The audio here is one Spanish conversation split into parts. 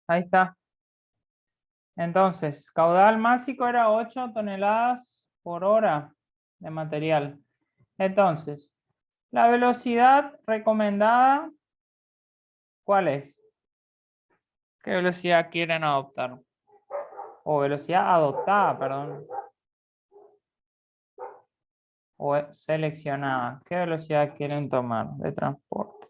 Ahí está. Entonces, caudal máximo era 8 toneladas por hora de material. Entonces, la velocidad recomendada, ¿cuál es? ¿Qué velocidad quieren adoptar? O velocidad adoptada, perdón. O seleccionada. ¿Qué velocidad quieren tomar de transporte?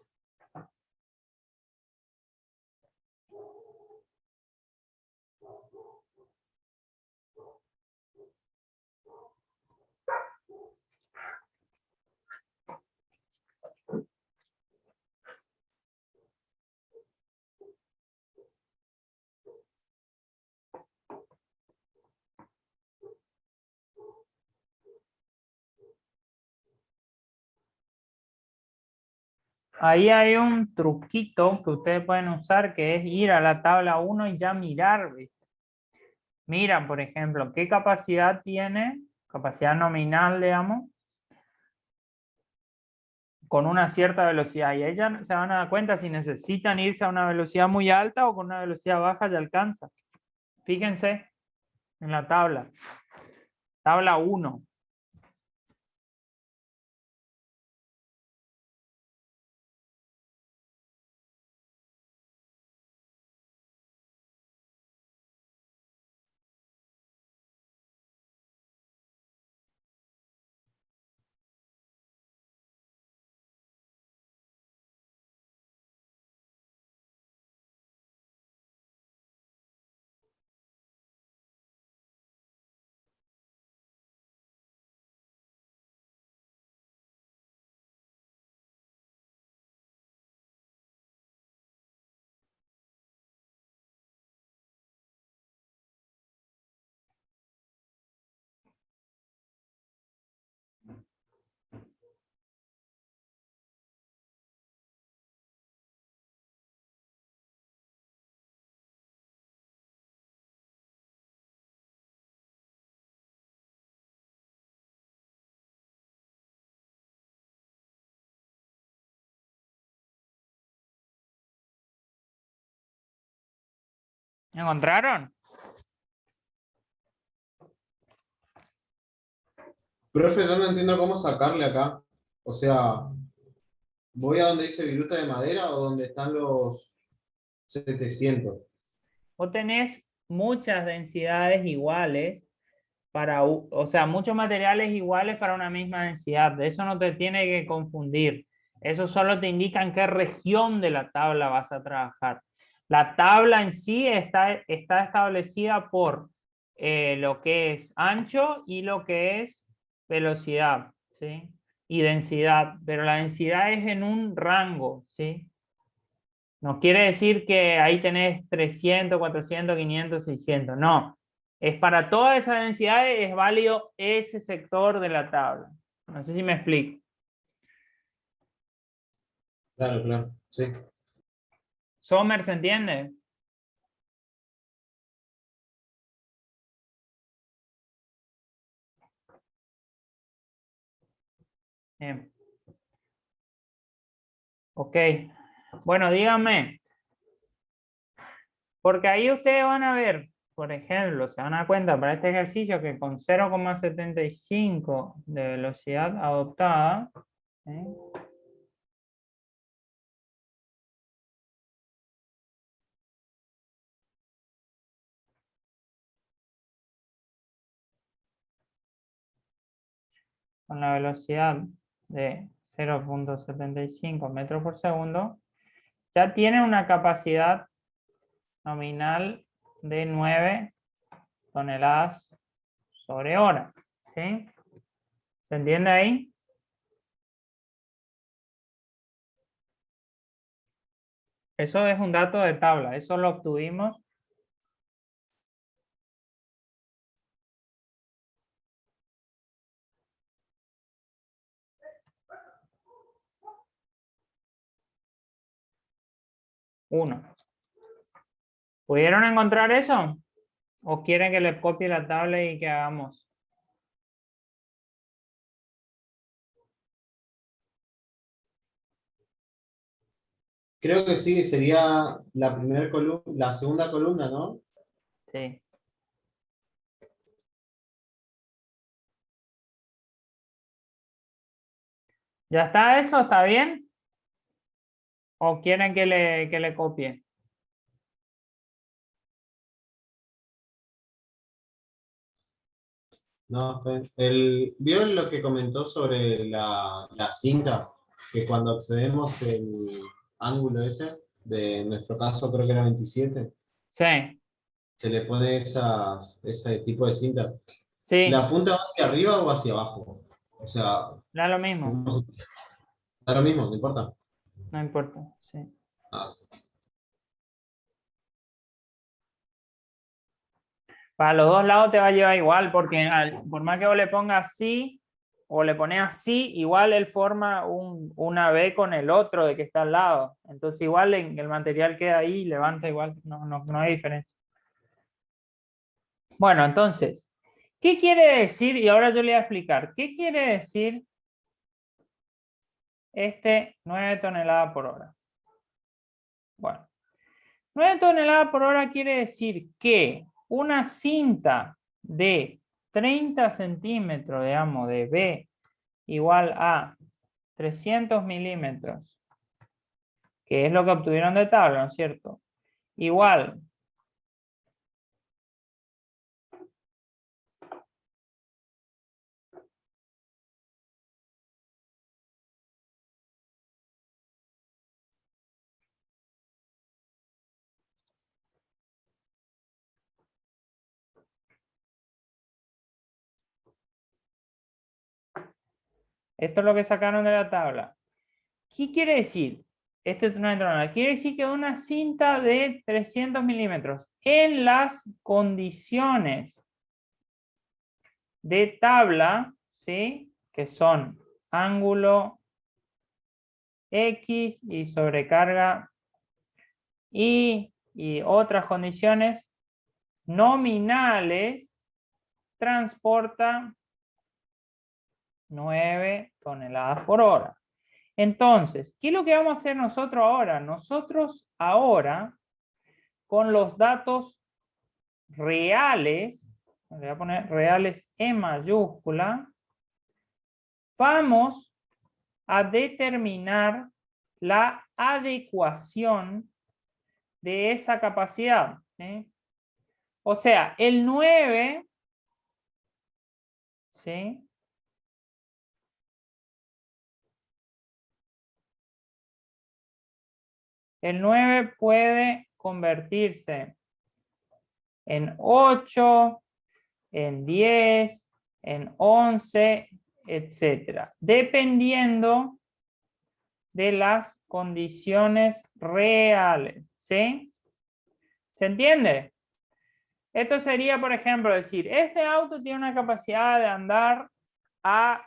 Ahí hay un truquito que ustedes pueden usar, que es ir a la tabla 1 y ya mirar, ¿viste? Miran, por ejemplo, qué capacidad tiene, capacidad nominal, digamos, con una cierta velocidad. Y ahí ya se van a dar cuenta si necesitan irse a una velocidad muy alta o con una velocidad baja ya alcanza. Fíjense en la tabla. Tabla 1. ¿Encontraron? Profe, yo no entiendo cómo sacarle acá. O sea, ¿voy a donde dice viruta de madera o donde están los 700? Vos tenés muchas densidades iguales para, o sea, muchos materiales iguales para una misma densidad. Eso no te tiene que confundir. Eso solo te indica en qué región de la tabla vas a trabajar. La tabla en sí está establecida por lo que es ancho y lo que es velocidad, ¿sí? Y densidad, pero la densidad es en un rango, ¿sí? No quiere decir que ahí tenés 300, 400, 500, 600. No. Es para toda esa densidad es válido ese sector de la tabla. No sé si me explico. Claro, claro, sí. Sommer, ¿se entiende? Bien. Ok. Bueno, díganme. Porque ahí ustedes van a ver, por ejemplo, se van a dar cuenta para este ejercicio que con 0,75 de velocidad adoptada, ¿sí? Con la velocidad de 0,75 metros por segundo, ya tiene una capacidad nominal de 9 toneladas sobre hora. ¿Sí? ¿Se entiende ahí? Eso es un dato de tabla, eso lo obtuvimos. Uno. ¿Pudieron encontrar eso? ¿O quieren que les copie la tabla y que hagamos? Creo que sí, sería la primera columna, la segunda columna, ¿no? Sí. ¿Ya está eso? ¿Está bien? ¿O quieren que le copie? No, ¿vio lo que comentó sobre la cinta? Que cuando accedemos el ángulo ese, de en nuestro caso creo que era 27, Sí, se le pone ese tipo de cinta. sí, ¿La punta va hacia arriba o hacia abajo? O sea, da lo mismo. ¿cómo da lo mismo, no importa. No importa. Sí. Ah, Para los dos lados te va a llevar igual, porque por más que vos le pongas así o le pones así, igual él forma una B con el otro de que está al lado. Entonces igual el material queda ahí y levanta igual, no hay diferencia. Bueno, entonces, ¿qué quiere decir? Y ahora yo le voy a explicar. ¿Qué quiere decir este 9 toneladas por hora? Bueno, 9 toneladas por hora quiere decir que una cinta de 30 centímetros, digamos, de B igual a 300 milímetros, que es lo que obtuvieron de tabla, ¿no es cierto? Igual esto es lo que sacaron de la tabla. ¿Qué quiere decir? Este no entra nada. Quiere decir que una cinta de 300 milímetros en las condiciones de tabla, ¿sí? Que son ángulo X y sobrecarga y otras condiciones nominales, transporta 9 toneladas por hora. Entonces, ¿qué es lo que vamos a hacer nosotros ahora? Nosotros ahora, con los datos reales, le voy a poner reales en mayúscula, vamos a determinar la adecuación de esa capacidad. ¿Sí? O sea, el 9, ¿sí? El 9 puede convertirse en 8, en 10, en 11, etcétera, dependiendo de las condiciones reales. ¿Sí? ¿Se entiende? Esto sería, por ejemplo, decir, este auto tiene una capacidad de andar a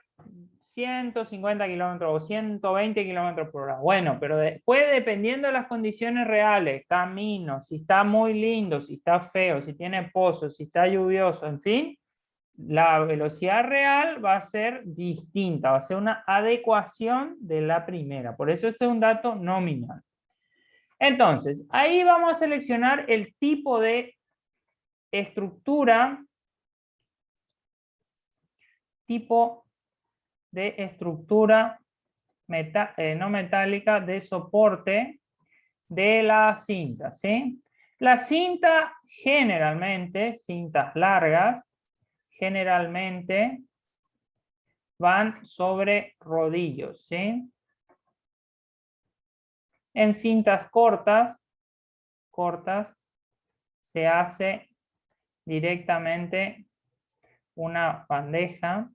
150 kilómetros o 120 kilómetros por hora. Bueno, pero después, dependiendo de las condiciones reales, camino, si está muy lindo, si está feo, si tiene pozos, si está lluvioso, en fin, la velocidad real va a ser distinta, va a ser una adecuación de la primera. Por eso este es un dato nominal. Entonces, ahí vamos a seleccionar el tipo de estructura, tipo de estructura no metálica de soporte de la cinta, ¿sí? La cinta generalmente, cintas largas, generalmente van sobre rodillos, ¿sí? En cintas cortas, se hace directamente una bandeja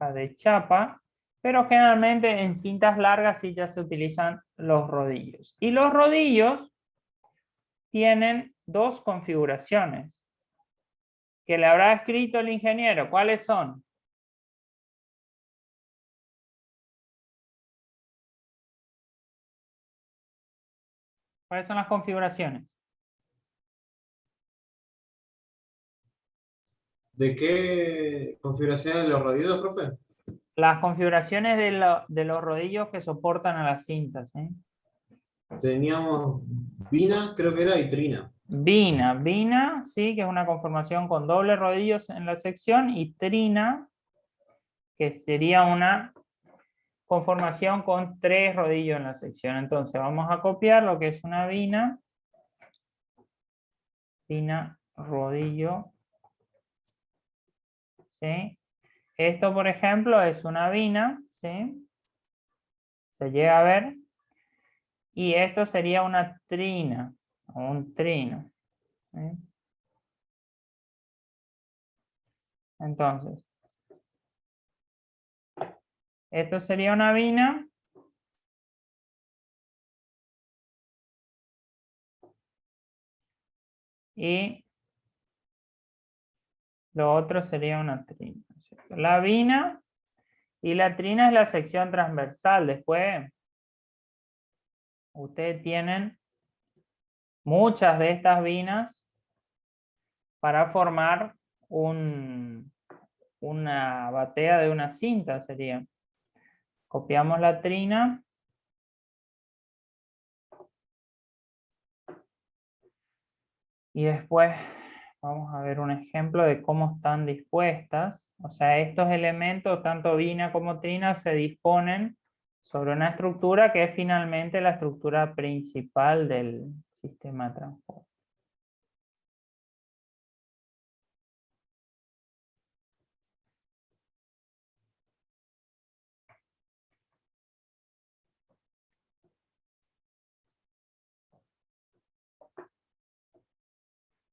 de chapa, pero generalmente en cintas largas sí ya se utilizan los rodillos. Y los rodillos tienen dos configuraciones que le habrá escrito el ingeniero. ¿Cuáles son? ¿Cuáles son las configuraciones? ¿de qué configuración de los radios, profe? las configuraciones de los rodillos que soportan a las cintas. Teníamos Vina, creo que era, y Trina. Vina, sí, que es una conformación con doble rodillos en la sección, y trina, que sería una conformación con 3 rodillos en la sección. Entonces vamos a copiar lo que es una vina, rodillo, ¿sí? Esto, por ejemplo, es una vina, ¿sí? Se llega a ver. Y esto sería una trina, o un trino, ¿sí? Entonces, esto sería una vina. Y lo otro sería una trina, ¿cierto? La vina y la trina es la sección transversal. Después, ustedes tienen muchas de estas vinas para formar una batea de una cinta, sería. Copiamos la trina. Y después vamos a ver un ejemplo de cómo están dispuestas. O sea, estos elementos, tanto vina como trina, se disponen sobre una estructura que es finalmente la estructura principal del sistema de transporte.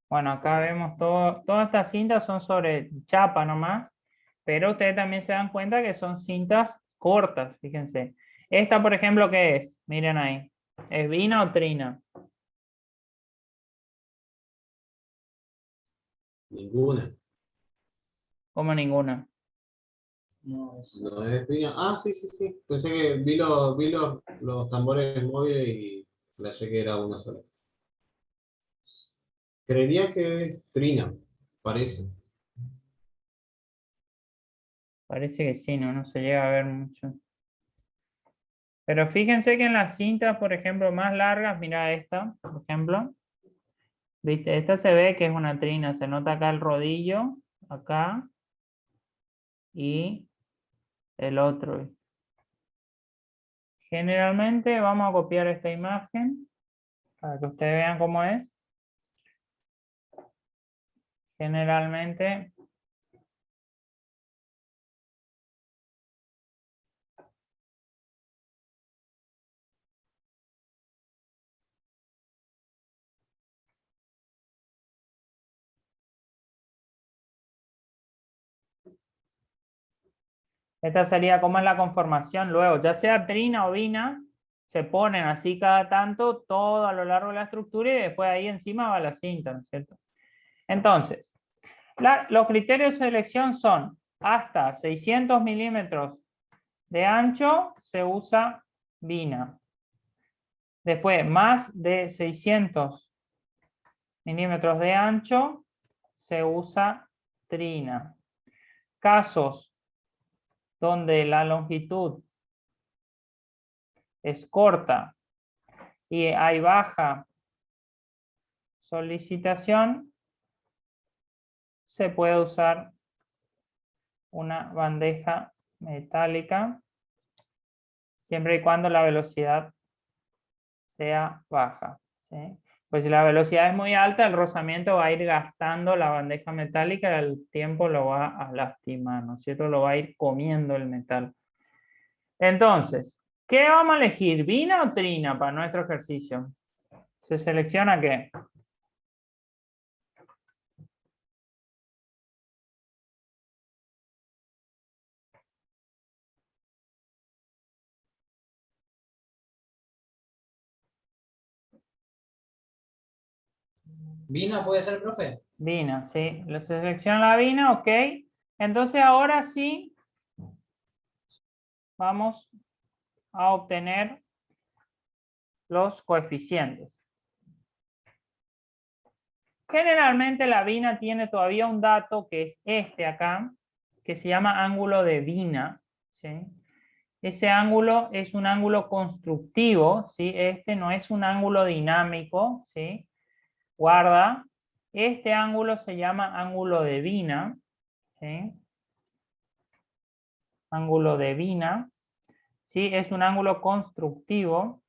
Bueno, acá vemos todas estas cintas son sobre chapa nomás, pero ustedes también se dan cuenta que son cintas cortas, fíjense. Esta, por ejemplo, ¿qué es? Miren ahí. ¿Es vina o trina? Ninguna. Como ninguna. No es Vina. Ah, sí, sí, sí. Pensé que los tambores móviles y flashé que era una sola. Creería que es Trina, parece. Parece que sí, ¿no? No se llega a ver mucho. Pero fíjense que en las cintas, por ejemplo, más largas, mira esta, por ejemplo. ¿Viste? Esta se ve que es una trina. Se nota acá el rodillo, acá, y el otro. Generalmente vamos a copiar esta imagen para que ustedes vean cómo es. Generalmente esta sería como es la conformación luego, ya sea trina o vina, se ponen así cada tanto todo a lo largo de la estructura y después ahí encima va la cinta, ¿no es cierto? Entonces, los criterios de selección son hasta 600 milímetros de ancho se usa vina. Después, más de 600 milímetros de ancho se usa trina. Casos donde la longitud es corta y hay baja solicitación, se puede usar una bandeja metálica siempre y cuando la velocidad sea baja, ¿sí? Pues si la velocidad es muy alta, el rozamiento va a ir gastando la bandeja metálica y al tiempo lo va a lastimar, ¿no es cierto? Lo va a ir comiendo el metal. Entonces, ¿qué vamos a elegir? ¿Vina o trina para nuestro ejercicio? ¿Se selecciona qué? ¿Vina puede ser, profe? Vina, sí. Se selecciona la vina, ok. Entonces ahora sí vamos a obtener los coeficientes. Generalmente la vina tiene todavía un dato que es este acá, que se llama ángulo de vina, ¿sí? Ese ángulo es un ángulo constructivo, ¿sí? Este no es un ángulo dinámico, ¿sí? Guarda, este ángulo se llama ángulo de Vina, ¿sí? Ángulo de Vina, ¿sí? Es un ángulo constructivo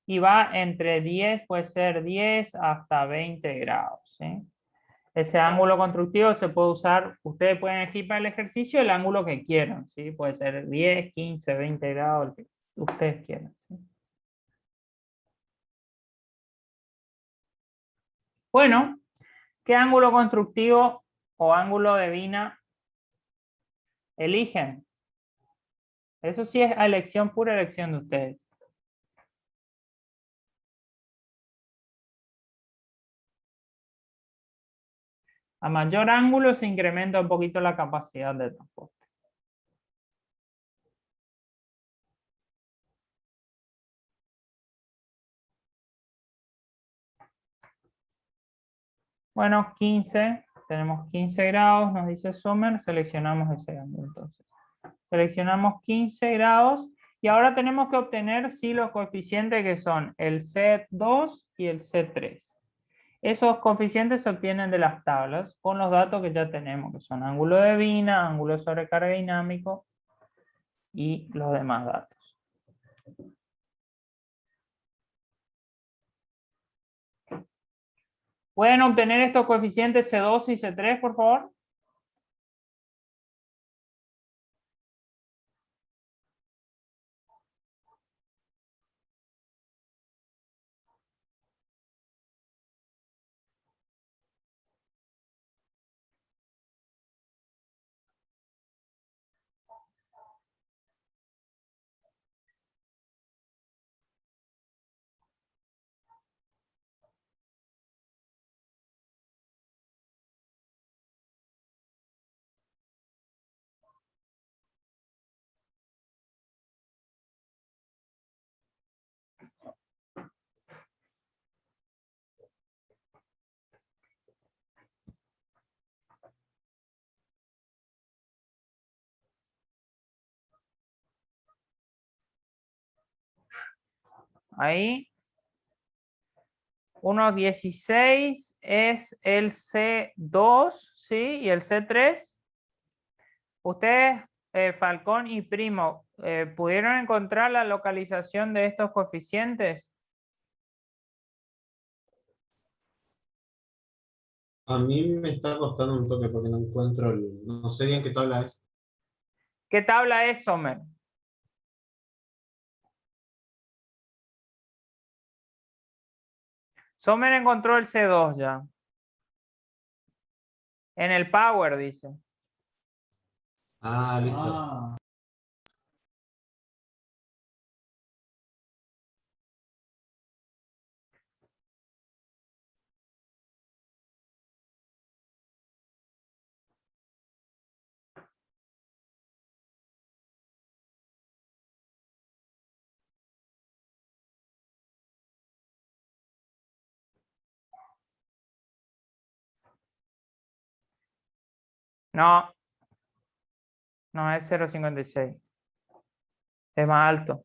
y va entre 10, puede ser 10 hasta 20 grados, ¿sí? Ese ángulo constructivo se puede usar, ustedes pueden elegir para el ejercicio el ángulo que quieran, ¿sí? Puede ser 10, 15, 20 grados, el que ustedes quieran, ¿sí? Bueno, ¿qué ángulo constructivo o ángulo de Vina eligen? Eso sí es elección, pura elección de ustedes. A mayor ángulo se incrementa un poquito la capacidad de transporte. Bueno, 15, tenemos 15 grados, nos dice Sommer, seleccionamos ese ángulo entonces. Seleccionamos 15 grados y ahora tenemos que obtener sí los coeficientes que son el C2 y el C3. Esos coeficientes se obtienen de las tablas con los datos que ya tenemos, que son ángulo de Vina, ángulo de sobrecarga dinámico y los demás datos. ¿Pueden obtener estos coeficientes C2 y C3, por favor? Ahí. 1,16 es el C2, ¿sí? Y el C3. Ustedes, Falcón y Primo, ¿pudieron encontrar la localización de estos coeficientes? A mí me está costando un toque porque no encuentro no sé bien qué tabla es. ¿Qué tabla es, Sommer? Sommer encontró el C2 ya. En el Power, dice. Ah, listo. No, no es 0,56. Es más alto.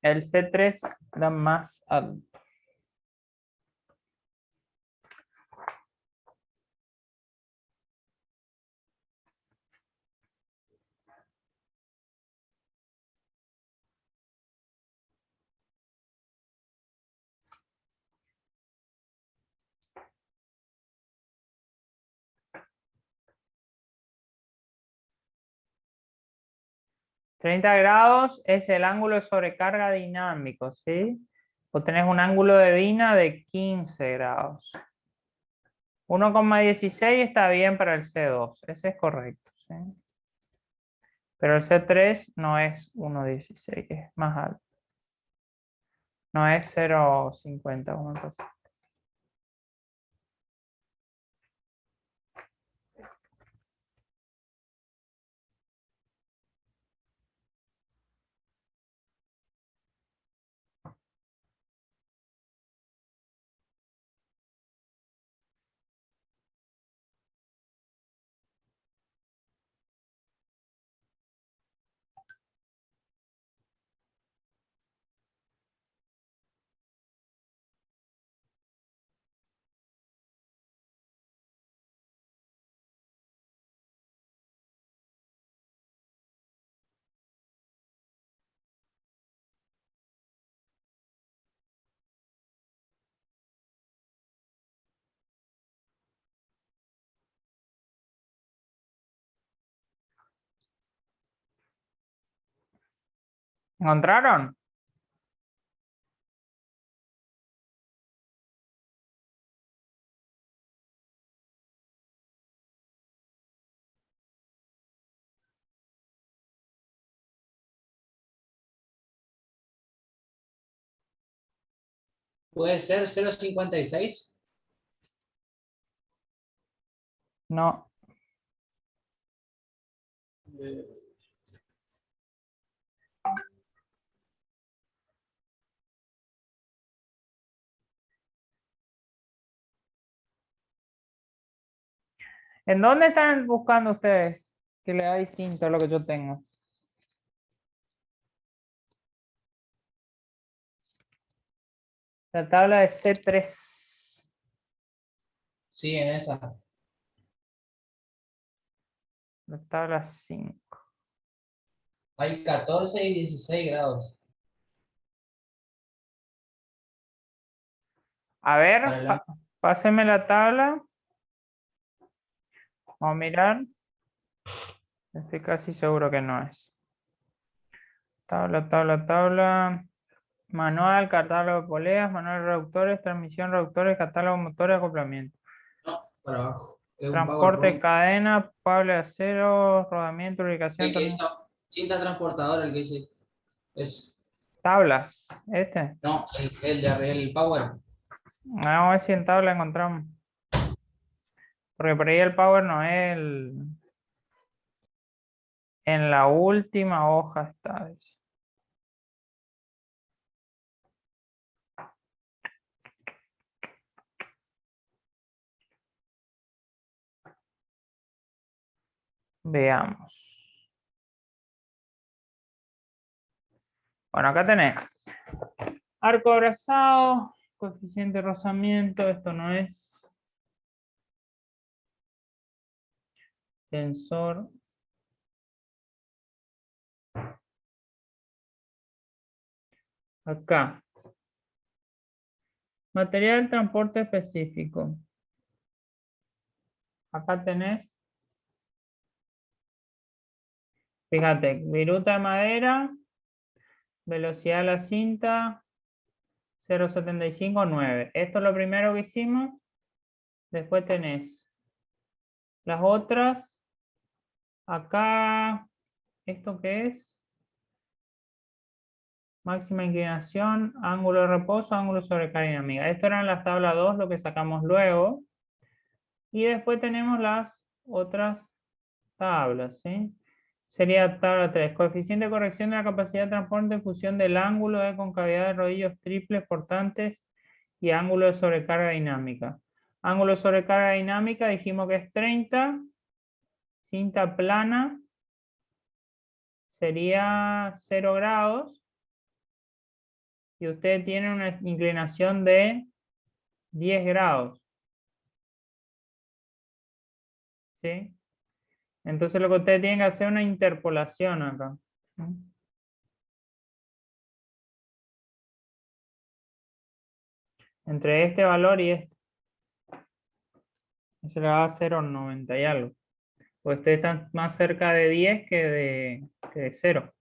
El C3 da más alto. $30 grados es el ángulo de sobrecarga dinámico, ¿sí? O tenés un ángulo de Vina de 15 grados. 1,16 está bien para el C2, ese es correcto, ¿sí? Pero el C3 no es 1,16, es más alto. No es 0,50 como el pasado. ¿Encontraron? ¿Puede ser 0,56? No. ¿En dónde están buscando ustedes? Que le da distinto a lo que yo tengo. La tabla de C3. Sí, en esa. La tabla 5. Hay 14 y 16 grados. A ver, Para la- pásenme la tabla. Vamos a mirar. Estoy casi seguro que no es. Tabla. Manual, catálogo de poleas, manual de reductores, transmisión, reductores, catálogo motor y acoplamiento. No, para abajo. Es un Transporte, PowerPoint. cadena, cable de acero, rodamiento, lubricación, El que hizo cinta transportadora, el que dice. Es, tablas. Este. no, el Power. Vamos a ver si en tabla encontramos. Porque por ahí el power no es el... En la última hoja está. Dice. Veamos. Bueno, acá tenés. Arco abrazado, coeficiente de rozamiento, esto no es. Tensor. Acá. Material de transporte específico. Acá tenés. Fíjate, viruta de madera, velocidad de la cinta, 0,759. Esto es lo primero que hicimos. Después tenés las otras. Acá, ¿esto qué es? Máxima inclinación, ángulo de reposo, ángulo sobre carga dinámica. Esto eran las tablas 2, lo que sacamos luego. Y después tenemos las otras tablas, ¿sí? Sería tabla 3. Coeficiente de corrección de la capacidad de transporte en función del ángulo de concavidad de rodillos triples portantes y ángulo de sobrecarga dinámica. Ángulo de sobrecarga dinámica dijimos que es 30. Cinta plana sería 0 grados. Y usted tiene una inclinación de 10 grados. ¿Sí? Entonces lo que usted tiene que hacer es una interpolación acá. Entre este valor y este. Se le va a 0,90 y algo. Pues usted está más cerca de 10 que de 0.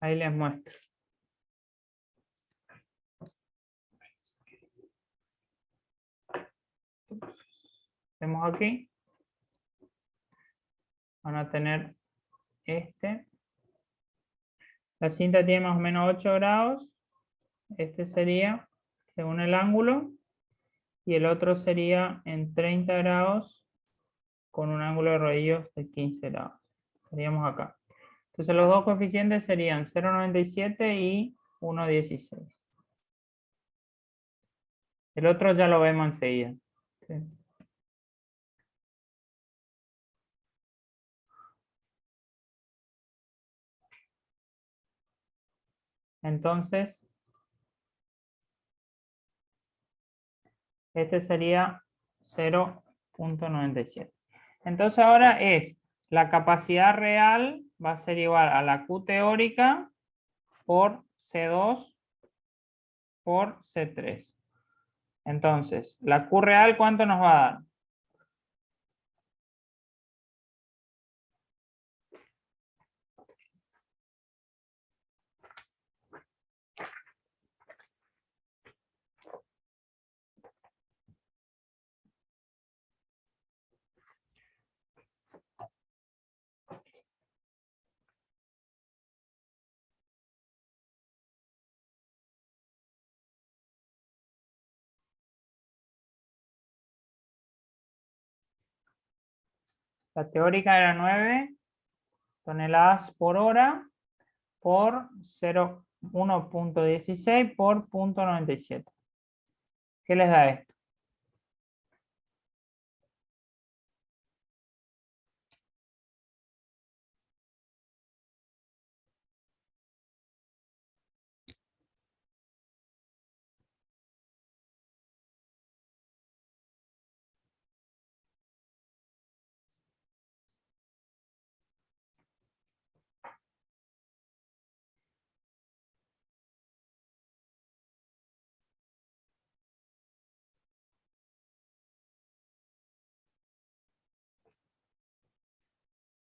Ahí les muestro. Hacemos aquí. Van a tener este. La cinta tiene más o menos 8 grados. Este sería según el ángulo. Y el otro sería en 30 grados con un ángulo de rodillos de 15 grados. Estaríamos acá. Entonces los dos coeficientes serían 0,97 y 1,16. El otro ya lo vemos enseguida. ¿Sí? Entonces, este sería 0.97. Entonces ahora es la capacidad real va a ser igual a la Q teórica por C2 por C3. Entonces, la Q real, ¿cuánto nos va a dar? La teórica era 9 toneladas por hora por 1.16 por 0.97. ¿Qué les da esto?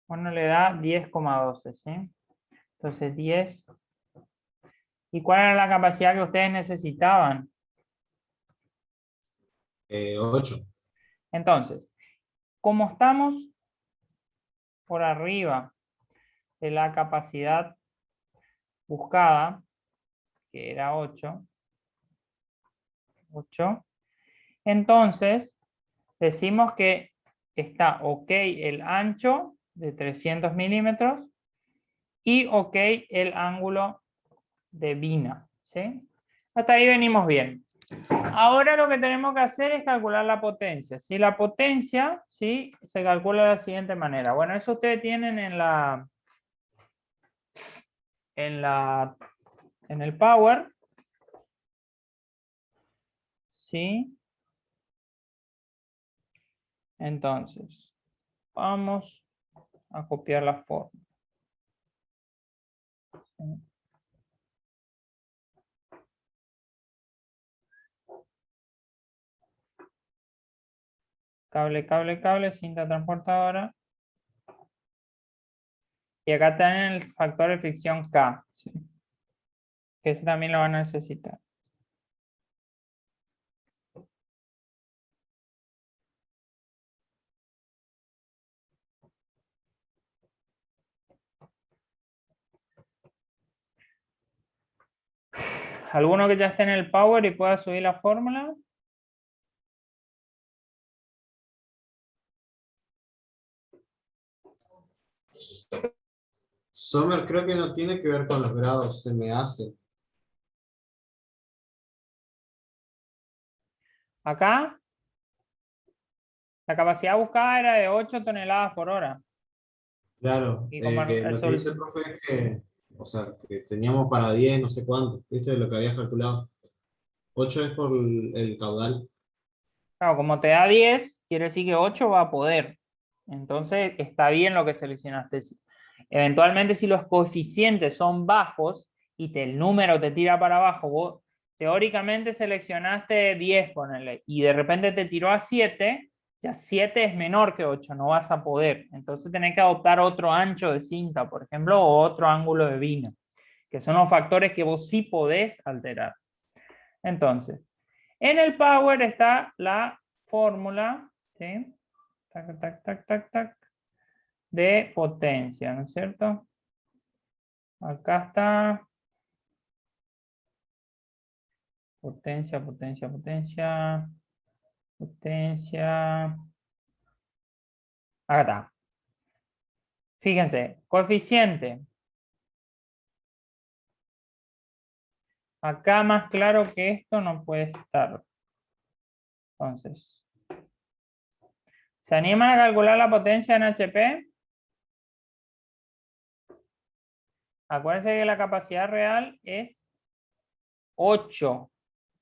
Bueno, le da 10,12, ¿sí? Entonces 10. ¿Y cuál era la capacidad que ustedes necesitaban? 8. Entonces, como estamos por arriba de la capacidad buscada, que era 8, entonces decimos que está ok el ancho de 300 milímetros y ok el ángulo de Vina, ¿sí? Hasta ahí venimos bien. Ahora lo que tenemos que hacer es calcular la potencia. Si la potencia, ¿sí? Se calcula de la siguiente manera. Bueno, eso ustedes tienen en el Power, ¿sí? Entonces, vamos a copiar la forma. ¿Sí? Cable, cinta transportadora. Y acá tienen el factor de fricción K, ¿sí? Que ese también lo van a necesitar. ¿Alguno que ya esté en el Power y pueda subir la fórmula? Sommer creo que no tiene que ver con los grados, se me hace. Acá, la capacidad buscada era de 8 toneladas por hora. Claro, Y como lo que dice el profe es que, o sea, que teníamos para 10, no sé cuánto, ¿viste? Lo que habías calculado. 8 es por el caudal. claro, como te da 10, quiere decir que 8 va a poder. Entonces está bien lo que seleccionaste. Eventualmente, si los coeficientes son bajos y el número te tira para abajo, vos teóricamente seleccionaste 10, ponele, y de repente te tiró a 7, ya 7 es menor que 8, no vas a poder. Entonces tenés que adoptar otro ancho de cinta, por ejemplo, o otro ángulo de Vina, que son los factores que vos sí podés alterar. Entonces, en el Power está la fórmula, ¿sí? Tac, tac, tac, tac, tac, de potencia, ¿no es cierto? Acá está. Potencia, potencia, potencia. Potencia. Acá está. Fíjense, coeficiente. Acá más claro que esto no puede estar. Entonces, ¿se animan a calcular la potencia en HP? Acuérdense que la capacidad real es 8,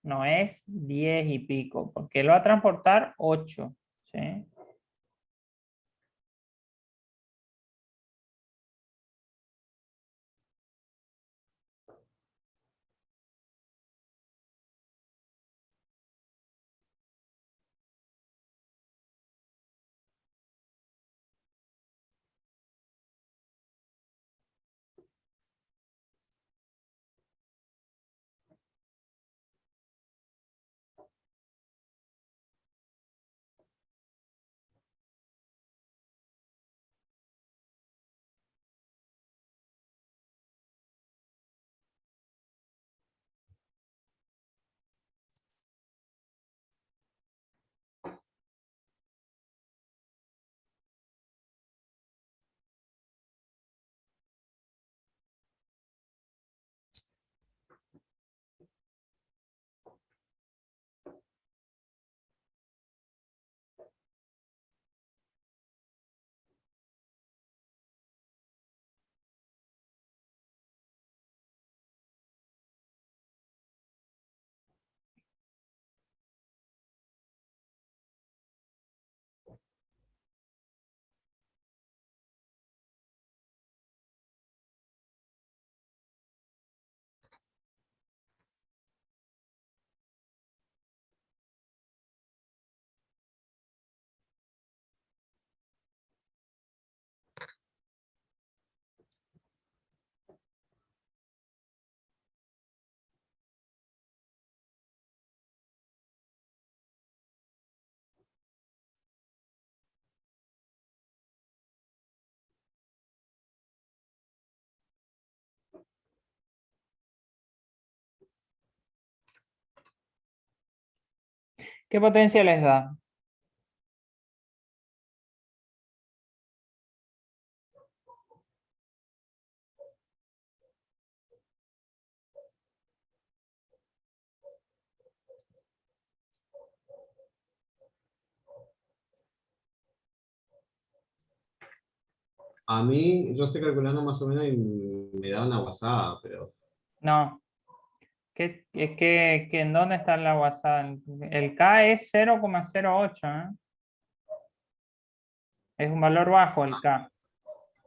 no es 10 y pico, porque él va a transportar 8, ¿sí? ¿Qué potencia les da? A mí, yo estoy calculando más o menos y me da una guasada, pero No. Que ¿en dónde está la WhatsApp? El K es 0,08, ¿eh? Es un valor bajo el K.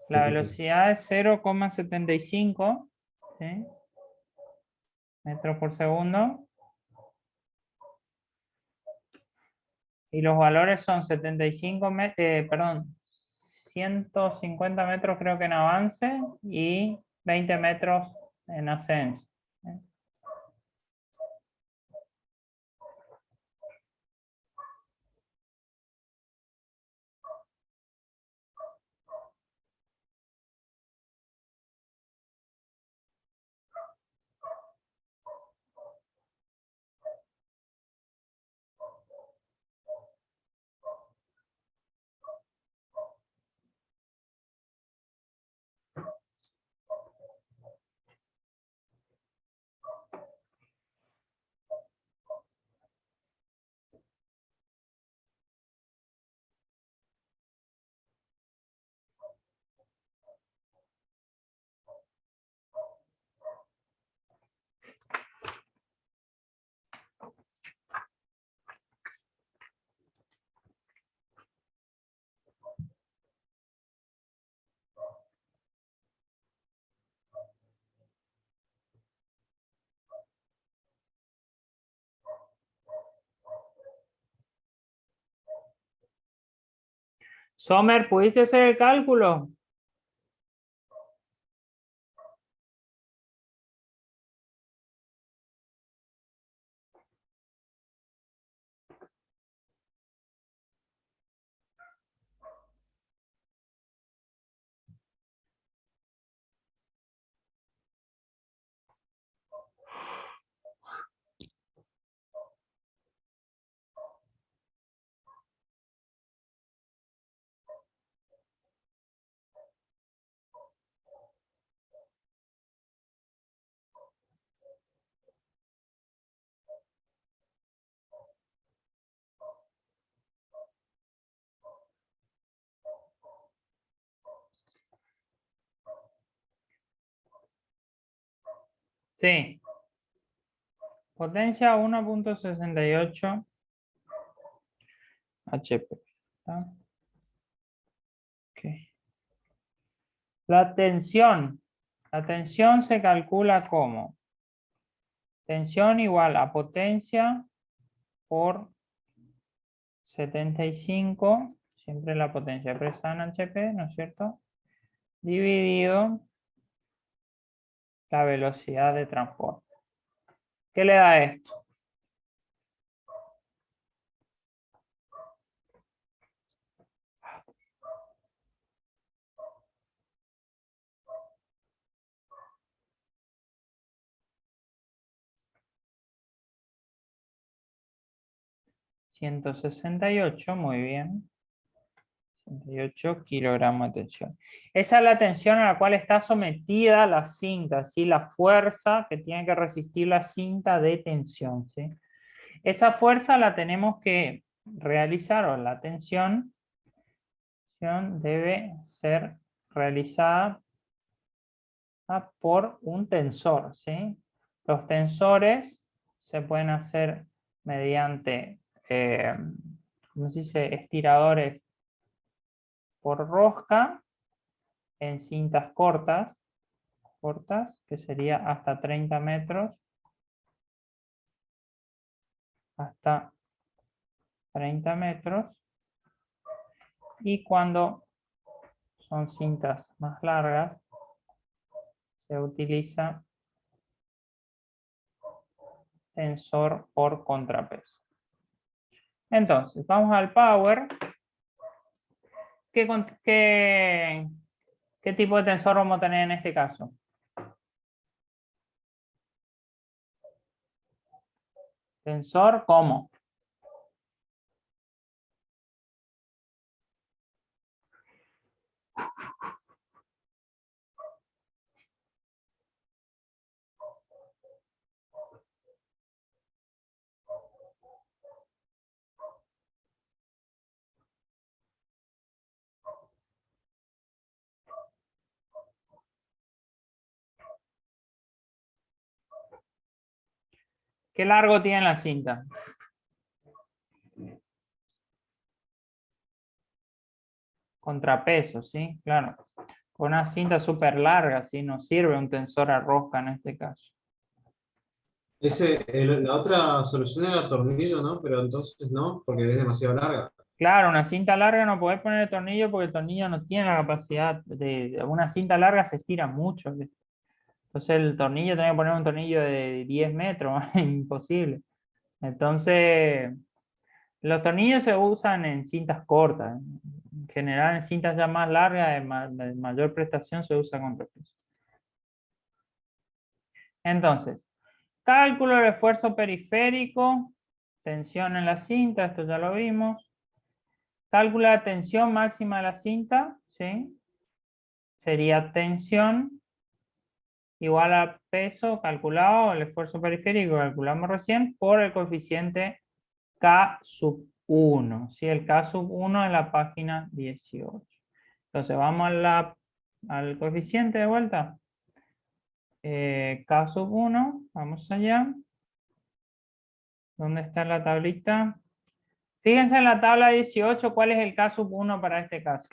La sí, sí, sí. velocidad es 0,75, ¿sí? Metros por segundo. Y los valores son 75, perdón, 150 metros creo que en avance y 20 metros en ascenso. ¿Sí? Sommer, ¿pudiste hacer el cálculo? Sí. Potencia 1.68 HP. ¿Está? Ok. La tensión. La tensión se calcula como tensión igual a potencia por 75, siempre la potencia expresada en HP, ¿no es cierto? Dividido la velocidad de transporte. ¿Qué le da esto? ...168, muy bien. 68 kilogramos de tensión. Esa es la tensión a la cual está sometida la cinta, ¿sí? La fuerza que tiene que resistir la cinta de tensión, ¿sí? Esa fuerza la tenemos que realizar, o la tensión debe ser realizada por un tensor, ¿sí? Los tensores se pueden hacer mediante, ¿cómo se dice? Estiradores por rosca en cintas cortas, que sería hasta 30 metros, hasta 30 metros. Y cuando son cintas más largas, se utiliza tensor por contrapeso. Entonces, vamos al power. ¿Qué tipo de tensor vamos a tener en este caso? Tensor, ¿cómo? ¿Qué largo tiene la cinta? Contrapeso, ¿sí? Claro. Con una cinta súper larga, ¿sí? No sirve un tensor a rosca en este caso. La otra solución era tornillo, ¿no? Pero entonces no, porque es demasiado larga. Claro, una cinta larga no podés poner el tornillo porque el tornillo no tiene la capacidad de... Una cinta larga se estira mucho, ¿viste? Entonces el tornillo, tenés que poner un tornillo de 10 metros, imposible. Entonces, los tornillos se usan en cintas cortas. En general, en cintas ya más largas, de mayor prestación, se usa contrapeso. Entonces, cálculo del esfuerzo periférico, tensión en la cinta, esto ya lo vimos. Cálculo de la tensión máxima de la cinta, ¿sí? Sería tensión igual a peso calculado, el esfuerzo periférico que calculamos recién, por el coeficiente K sub 1, ¿sí? El K sub 1 en la página 18. Entonces vamos al coeficiente de vuelta. K sub 1, vamos allá. ¿Dónde está la tablita? Fíjense en la tabla 18 cuál es el K sub 1 para este caso.